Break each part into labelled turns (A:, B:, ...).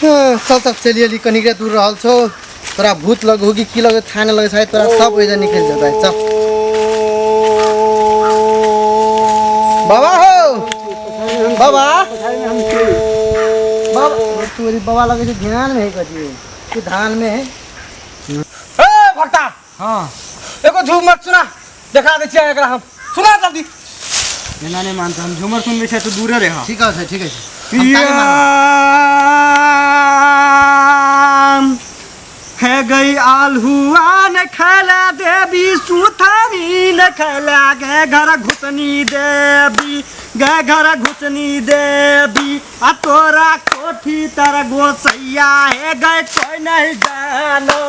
A: चल तक चलिए कनिक दूर रहल छो तोरा भूत लग होगी की लगे थाने लगे शायद तोरा सब वजह निकल जाता है। चल बाबा हो बाबा बाबा तोरी बाबा लगे जो ध्यान में है कदिए कि धान में है।
B: ए भक्ता हां एको झूम मत सुना देखा दे छिया एकरा हम सुना जल्दी
C: मैं नहीं मानता हम झूमर सुन ले तो दूर रहे।
A: ठीक है ठीक है
C: है गई आलहुआ न खला देवी सुथारी न खला गे घर घुसनी देवी गे घर घुसनी देवी आ तोरा कोठी तर गोसैया है गए कोई नहीं जानो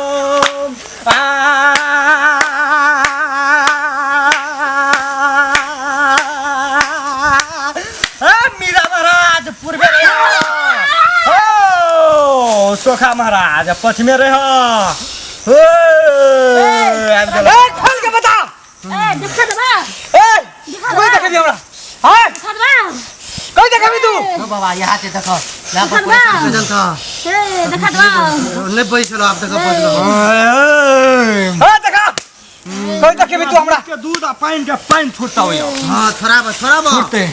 C: मीरा महाराज पूर्वे सोखा महाराज पश्चिमे रह खोल के बता
D: देखा दबा
B: कोई देखे भी हमरा हां
D: देखा दबा
B: कोई देखे भी तू
A: ओ बाबा यहाँ से देखो यहाँ पर
D: देखा
A: चल था
D: देखा दबा
A: नहीं बैठलो आप देखो बैठलो
B: हां देखा कोई देखे भी तू हमरा
C: के दूध आ पानी छूटता हो
A: हां थोड़ा
C: छूटते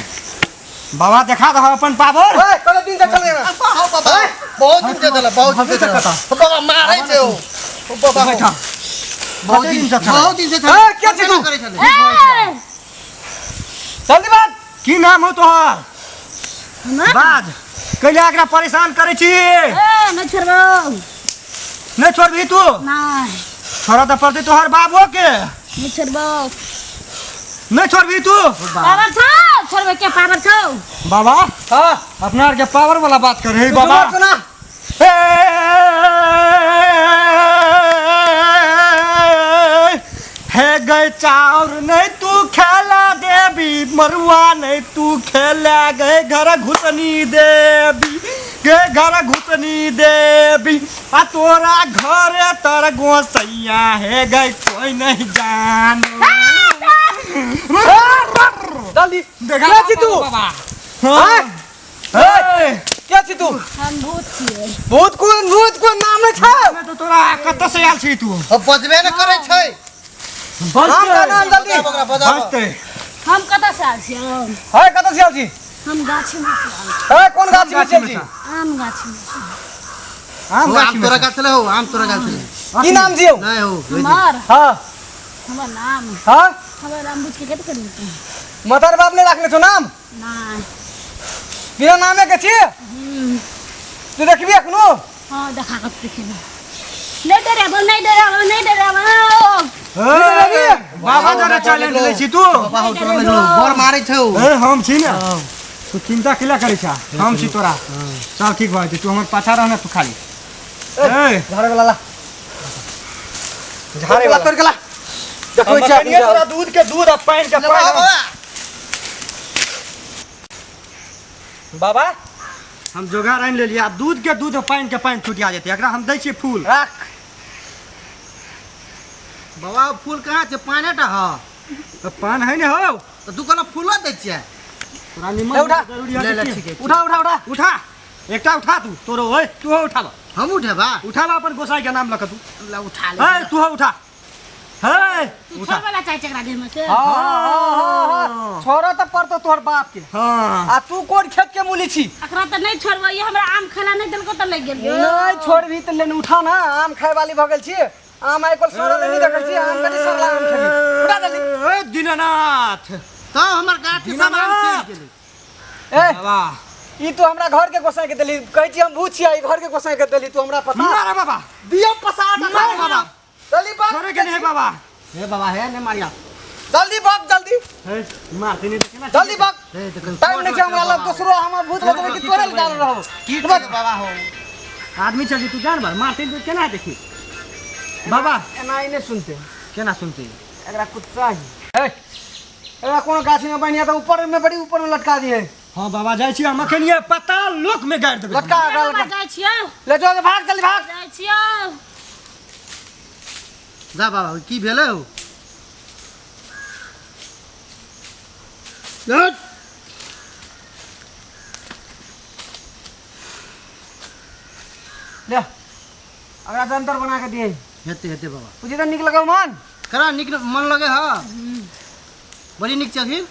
C: बाबा देखा दो अपन पावर
B: ए कल दिन से चले ना
A: बाबा बहुत दिन से चला बहुत दिन से चला बाबा मारै छे ओ बाबा
C: बैठा
A: बहुत दिन से चला
B: ए क्या छी तू
A: करे चले
B: जल्दी बात
C: की नाम हो तोहार
D: हमर
C: बाज कैले एकरा परेशान करे छी
D: न छोड़बो
C: नहीं छोड़बी तू
D: नहीं
C: छोड़ा तो पड़ती तोहार बाबू के
D: न छोड़बो
C: नहीं छोड़बी तू
D: पावर छौ छोड़बे के पावर छौ
C: बाबा
B: हां
C: अपना के पावर वाला बात कर रहे बाबा
B: सुना
C: है गए चाउर नहीं तू खेला देवी मरुआ नहीं तू खेला गए घर घुसनी देवी गे घर घुसनी देवी आ तोरा घर तर गोसैया है गए कोई नहीं जानो
B: जल्दी
C: देखा
B: क्या छी तू
C: बाबा
B: हां ए क्या छी तू
D: हम भूत छिए
B: भूत को नाम नहीं छा
C: मैं तो तोरा कत से आल छी तू
A: अब बजबे न करे छै
B: नाम का नाम जल्दी
C: बसते
D: हम कतऽ से आल छियै
B: हाय कत से आल छी
D: हम गाछी में से आल
B: ए कौन गाछी में चल छी
D: आम गाछी में से
C: आम
A: तोरा गाछ ले हो आम तोरा गाछ ले
B: की नाम जियो
A: नहीं हो
D: हमर
B: हां
D: हमर नाम
B: हां
D: हमर नाम बुझ के कत करी
B: मतार बाप ने रखले छो नाम
D: नहीं
B: बिना नामे के छी तू देखबी एखनो
D: हां देखा कत देखे नहीं डराबो
C: बाबा जरा चैलेंज ले छी तू
A: बाबा हो तोरा लगलो बर मारै छौ
C: ए हम छी ना तू चिंता किला करे छा हम छी तोरा चल ठीक भाई तू हमर पाछा रहना तू खाली ए
B: झाड़े वाला ला झाड़े वाला कर गला देखो
C: हम कनिए तोरा दूध के दूध आ पानी के पानी
B: बाबा
C: हम जोगाड़ आन ले लिया दूध के दूध और पानी के पानी छूटिया जेते एकरा हम दै छी फूल
B: रख
A: बाबा फूल कहाँ छै पाने टा ह
C: तो पान है ने हो
A: तो तू कोना फूलो दै छियै
C: तोरा
B: ले
C: निमन
B: उठा।
A: ले ले ठीक है
B: उठा उठा उठा
C: उठा एकटा उठा तू तोरो ओए तू हो उठावा
A: हम उठेबा
C: उठावा अपन गोसाई के नाम लख तू
A: ला उठा ले
C: ए तू हो उठा हे
D: तू
C: उठा
D: छोड़ वाला चाय चकरा दे में से
B: हां छोरा त परतो तोहर बाप के
C: हां
B: आ तू कोन खेत के मूली छी
D: अकरा त नहीं छोड़बो ये हमरा आम खाला नहीं देलको त लग गेल
B: नहीं छोड़बी त लेन उठा ना आम खाए वाली भ गेल छी आम आइ पर सोरा नहीं देखल छी आम कति सरला आम खेबी उठा जल्दी
C: ए दीनानाथ
A: तो हमर गाछ के सामान से गेलै
B: ए
C: बाबा
B: ई तू हमरा घर के गोसाई के देली कहै छी हम भूत छी ई घर के गोसाई के देली तू हमरा पता
C: मारे बाबा
B: दियो पसाट
C: मारे बाबा
B: जल्दी भाग
C: छोरे के नहीं बाबा
A: हे बाबा हे ने मारिया
B: जल्दी भाग जल्दी
C: हे मारते नहीं देखे ना
B: जल्दी भाग
A: हे देखल
B: टाइम नहीं छै हमरा लग दूसरो हम भूत बतबै कि तोरे गाल रहो
A: की करे बाबा हो
C: आदमी चली तू जान बार मारते तो केना देखी बाबा
B: एना ही नहीं सुनते
C: केना सुनते
B: एकरा कुछ चाहिए ए एकरा कोनो गाछी में बनिया त ऊपर में बड़ी ऊपर में लटका दिए
C: हां बाबा जाय छी हम अखन ये पताल लोक में गाड़ देबे
B: लटका
D: बाबा जाय छियो
B: ले जो भाग जल्दी भाग
D: जाय छियो
A: जा बाबा की भेलै हो लट
B: ले अगला जंतर बना के दिए
A: हेते हेते बाबा
B: तुझे तो निक लगा मन
A: करा निक मन लगे हाँ बड़ी निक चखिन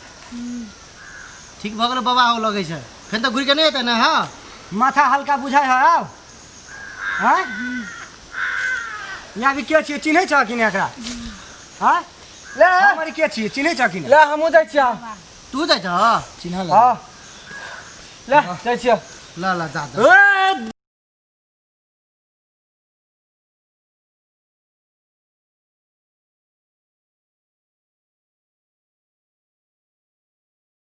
A: ठीक भ गेल बाबा हो लगे छै फेन तो घुर के नहीं हेते ना हाँ
C: माथा हल्का बुझाय है हाँ यहाँ भी के छियै चिन्है छ कि नहीं एकरा हाँ
B: ले
C: हमारी के छियै चिन्है छ कि नहीं
B: ले हमहू जाइ छियै
A: तू जाइ छ
C: चिन्ह
B: हां ले जाइ छियै
A: ल ल जा जा
C: ओए